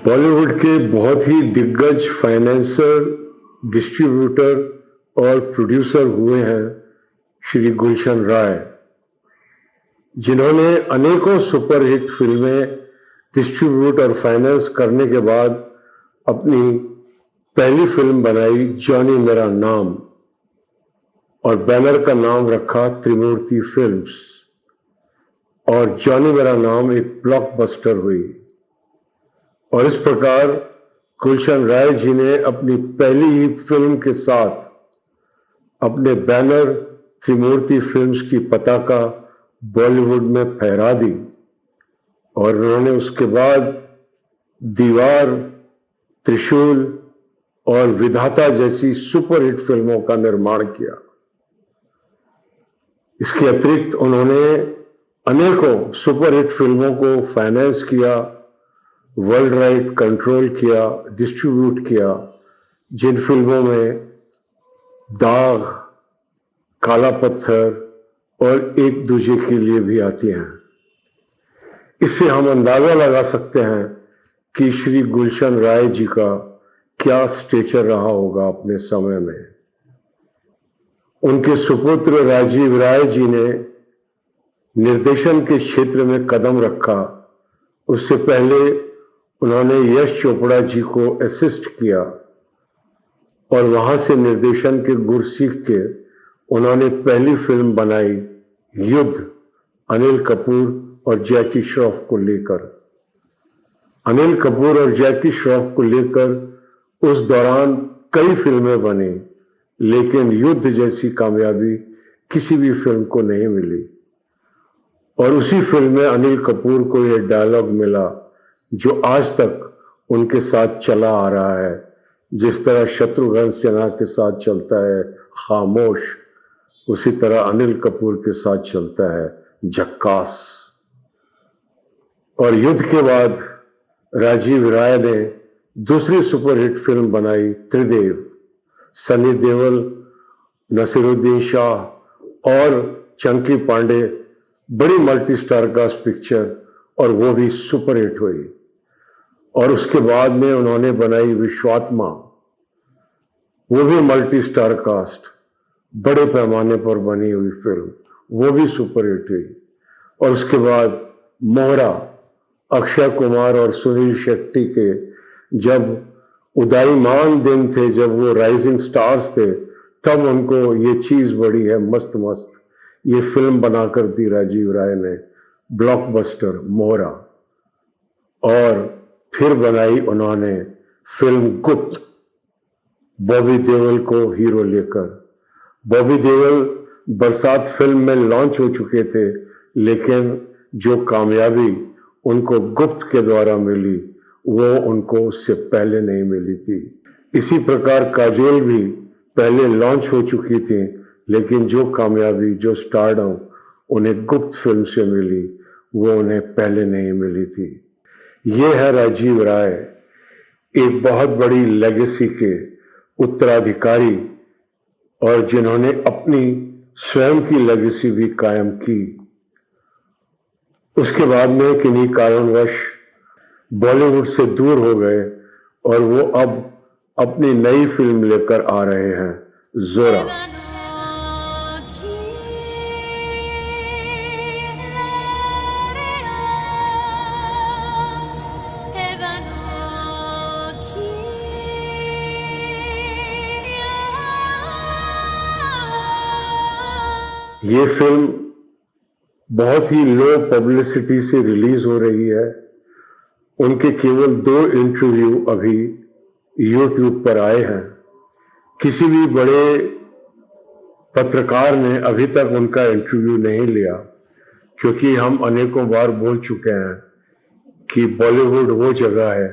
बॉलीवुड के बहुत ही दिग्गज फाइनेंसर, डिस्ट्रीब्यूटर और प्रोड्यूसर हुए हैं श्री गुलशन राय, जिन्होंने अनेकों सुपरहिट फिल्में डिस्ट्रीब्यूट और फाइनेंस करने के बाद अपनी पहली फिल्म बनाई जॉनी मेरा नाम और बैनर का नाम रखा त्रिमूर्ति फिल्म्स। और जॉनी मेरा नाम एक ब्लॉकबस्टर हुई और इस प्रकार गुलशन राय जी ने अपनी पहली ही फिल्म के साथ अपने बैनर त्रिमूर्ति फिल्म्स की पताका बॉलीवुड में फहरा दी और उन्होंने उसके बाद दीवार, त्रिशूल और विधाता जैसी सुपरहिट फिल्मों का निर्माण किया। इसके अतिरिक्त उन्होंने अनेकों सुपरहिट फिल्मों को फाइनेंस किया, वर्ल्ड राइट कंट्रोल किया, डिस्ट्रीब्यूट किया, जिन फिल्मों में दाग, काला पत्थर और एक दूजे के लिए भी आती हैं। इससे हम अंदाजा लगा सकते हैं कि श्री गुलशन राय जी का क्या स्टेचर रहा होगा अपने समय में। उनके सुपुत्र राजीव राय जी ने निर्देशन के क्षेत्र में कदम रखा। उससे पहले उन्होंने यश चोपड़ा जी को असिस्ट किया और वहां से निर्देशन के गुर सीख के उन्होंने पहली फिल्म बनाई युद्ध, अनिल कपूर और जैकी श्रॉफ को लेकर। अनिल कपूर और जैकी श्रॉफ को लेकर उस दौरान कई फिल्में बनी, लेकिन युद्ध जैसी कामयाबी किसी भी फिल्म को नहीं मिली। और उसी फिल्म में अनिल कपूर को यह डायलॉग मिला जो आज तक उनके साथ चला आ रहा है। जिस तरह शत्रुघ्न सिन्हा के साथ चलता है खामोश, उसी तरह अनिल कपूर के साथ चलता है झक्कास। और युद्ध के बाद राजीव राय ने दूसरी सुपरहिट फिल्म बनाई त्रिदेव। सनी देओल, नसीरुद्दीन शाह और चंकी पांडे, बड़ी मल्टी स्टार कास्ट पिक्चर, और वो भी सुपरहिट हुई। और उसके बाद में उन्होंने बनाई विश्वात्मा, वो भी मल्टी स्टार कास्ट, बड़े पैमाने पर बनी हुई फिल्म, वो भी सुपरहिट हुई। और उसके बाद मोहरा, अक्षय कुमार और सुनील शेट्टी के जब उदयमान दिन थे, जब वो राइजिंग स्टार्स थे, तब उनको ये चीज बड़ी है मस्त मस्त, ये फिल्म बनाकर दी राजीव राय ने, ब्लॉकबस्टर मोहरा। और फिर बनाई उन्होंने फिल्म गुप्त, बॉबी देओल को हीरो लेकर। बॉबी देओल बरसात फिल्म में लॉन्च हो चुके थे, लेकिन जो कामयाबी उनको गुप्त के द्वारा मिली वो उनको उससे पहले नहीं मिली थी। इसी प्रकार काजोल भी पहले लॉन्च हो चुकी थी, लेकिन जो कामयाबी, जो स्टारडम उन्हें गुप्त फिल्म से मिली वो उन्हें पहले नहीं मिली थी। ये है राजीव राय, एक बहुत बड़ी लेगेसी के उत्तराधिकारी, और जिन्होंने अपनी स्वयं की लेगेसी भी कायम की। उसके बाद में किन्हीं कारणवश बॉलीवुड से दूर हो गए और वो अब अपनी नई फिल्म लेकर आ रहे हैं जोरा। ये फिल्म बहुत ही लो पब्लिसिटी से रिलीज हो रही है। उनके केवल 2 इंटरव्यू अभी YouTube पर आए हैं। किसी भी बड़े पत्रकार ने अभी तक उनका इंटरव्यू नहीं लिया, क्योंकि हम अनेकों बार बोल चुके हैं कि बॉलीवुड वो जगह है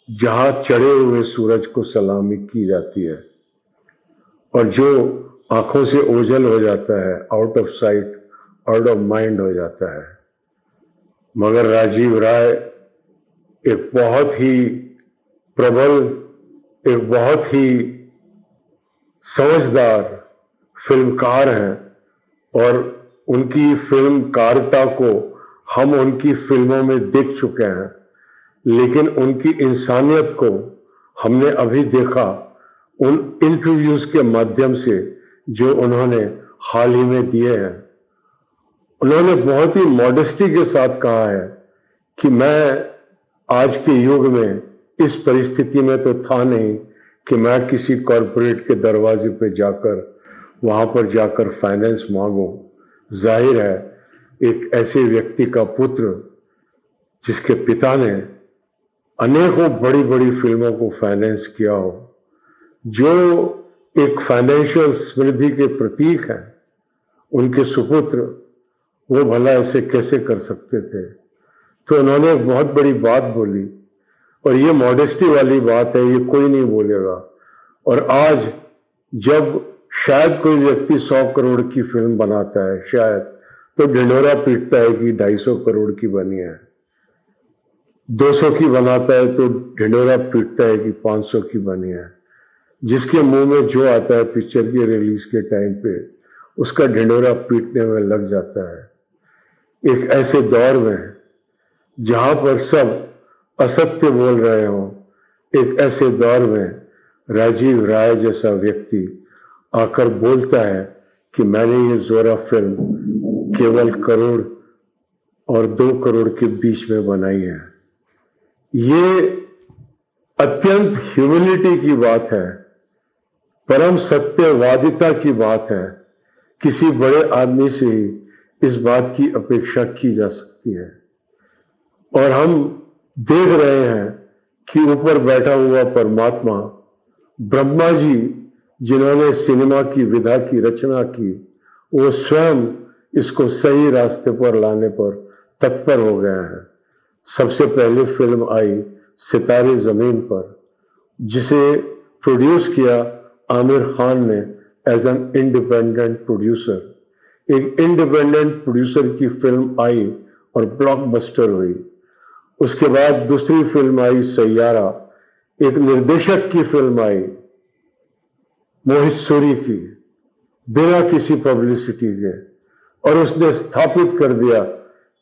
जहां चढ़े हुए सूरज को सलामी की जाती है और जो आंखों से ओझल हो जाता है, out of sight out of mind हो जाता है। मगर राजीव राय एक बहुत ही प्रबल, एक बहुत ही समझदार फिल्मकार हैं और उनकी फिल्मकारिता को हम उनकी फिल्मों में देख चुके हैं। लेकिन उनकी इंसानियत को हमने अभी देखा उन इंटरव्यूज के माध्यम से जो उन्होंने हाल ही में दिए हैं। उन्होंने बहुत ही मॉडेस्टी के साथ कहा है कि मैं आज के युग में इस परिस्थिति में तो था नहीं कि मैं किसी कॉरपोरेट के दरवाजे पे जाकर वहां पर जाकर फाइनेंस मांगूं। जाहिर है एक ऐसे व्यक्ति का पुत्र जिसके पिता ने अनेकों बड़ी बड़ी फिल्मों को फाइनेंस किया हो, जो एक फाइनेंशियल समृद्धि के प्रतीक हैं, उनके सुपुत्र वो भला ऐसे कैसे कर सकते थे। तो उन्होंने एक बहुत बड़ी बात बोली और ये मॉडेस्टी वाली बात है, ये कोई नहीं बोलेगा। और आज जब शायद कोई व्यक्ति 100 करोड़ की फिल्म बनाता है शायद, तो ढिंढोरा पीटता है कि 250 करोड़ की बनी है। 200 की बनाता है तो ढिंढोरा पीटता है कि 500 की बनी है। जिसके मुंह में जो आता है पिक्चर की रिलीज के टाइम पे उसका ढिंढोरा पीटने में लग जाता है। एक ऐसे दौर में जहां पर सब असत्य बोल रहे हो, एक ऐसे दौर में राजीव राय जैसा व्यक्ति आकर बोलता है कि मैंने ये जोरा फिल्म केवल करोड़ और 2 करोड़ के बीच में बनाई है। ये अत्यंत ह्यूमिलिटी की बात है, परम सत्यवादिता की बात है। किसी बड़े आदमी से ही इस बात की अपेक्षा की जा सकती है। और हम देख रहे हैं कि ऊपर बैठा हुआ परमात्मा ब्रह्मा जी जिन्होंने सिनेमा की विधा की रचना की, वो स्वयं इसको सही रास्ते पर लाने पर तत्पर हो गए हैं। सबसे पहले फिल्म आई सितारे जमीन पर, जिसे प्रोड्यूस किया आमिर खान ने एज एन इंडिपेंडेंट प्रोड्यूसर। एक इंडिपेंडेंट प्रोड्यूसर की फिल्म आई और ब्लॉकबस्टर हुई। उसके बाद दूसरी फिल्म आई सैयारा, एक निर्देशक की फिल्म आई मोहित सूरी की, बिना किसी पब्लिसिटी के, और उसने स्थापित कर दिया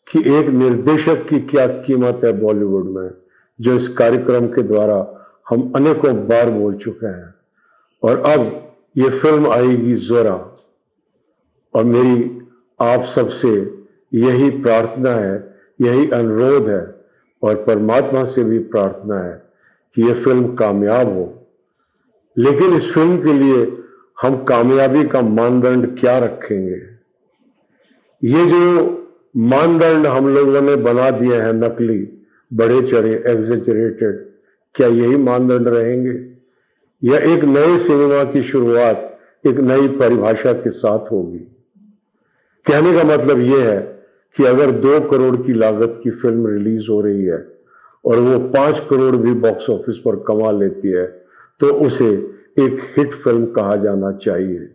कि एक निर्देशक की क्या कीमत है बॉलीवुड में, जो इस कार्यक्रम के द्वारा हम अनेकों बार बोल चुके हैं। और अब ये फिल्म आएगी जोरा, और मेरी आप सबसे यही प्रार्थना है, यही अनुरोध है और परमात्मा से भी प्रार्थना है कि ये फिल्म कामयाब हो। लेकिन इस फिल्म के लिए हम कामयाबी का मानदंड क्या रखेंगे? ये जो मानदंड हम लोगों ने बना दिए हैं नकली, बड़े चढ़े, एग्जेजरेटेड, क्या यही मानदंड रहेंगे या एक नए सिनेमा की शुरुआत एक नई परिभाषा के साथ होगी? कहने का मतलब यह है कि अगर 2 करोड़ की लागत की फिल्म रिलीज हो रही है और वो 5 करोड़ भी बॉक्स ऑफिस पर कमा लेती है तो उसे एक हिट फिल्म कहा जाना चाहिए।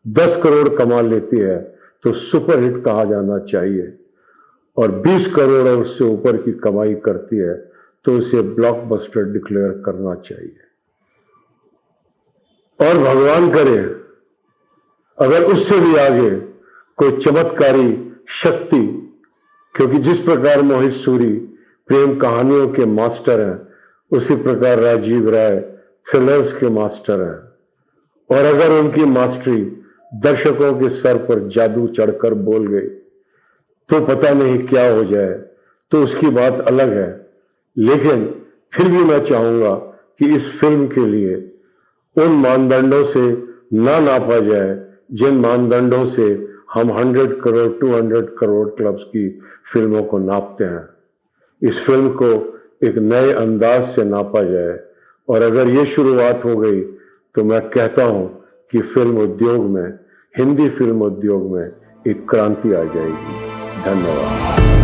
10 करोड़ कमा लेती है तो सुपर हिट कहा जाना चाहिए, और 20 करोड़ और उससे ऊपर की कमाई करती है तो उसे ब्लॉकबस्टर डिक्लेयर करना चाहिए। और भगवान करे अगर उससे भी आगे कोई चमत्कारी शक्ति, क्योंकि जिस प्रकार मोहित सूरी प्रेम कहानियों के मास्टर हैं, उसी प्रकार राजीव राय थ्रिलर्स के मास्टर हैं। और अगर उनकी मास्टरी दर्शकों के सर पर जादू चढ़कर बोल गई तो पता नहीं क्या हो जाए, तो उसकी बात अलग है। लेकिन फिर भी मैं चाहूंगा कि इस फिल्म के लिए उन मानदंडों से ना नापा जाए जिन मानदंडों से हम 100 करोड़ 200 करोड़ क्लब्स की फिल्मों को नापते हैं। इस फिल्म को एक नए अंदाज से नापा जाए, और अगर ये शुरुआत हो गई तो मैं कहता हूं कि फिल्म उद्योग में, हिंदी फिल्म उद्योग में एक क्रांति आ जाएगी। धन्यवाद।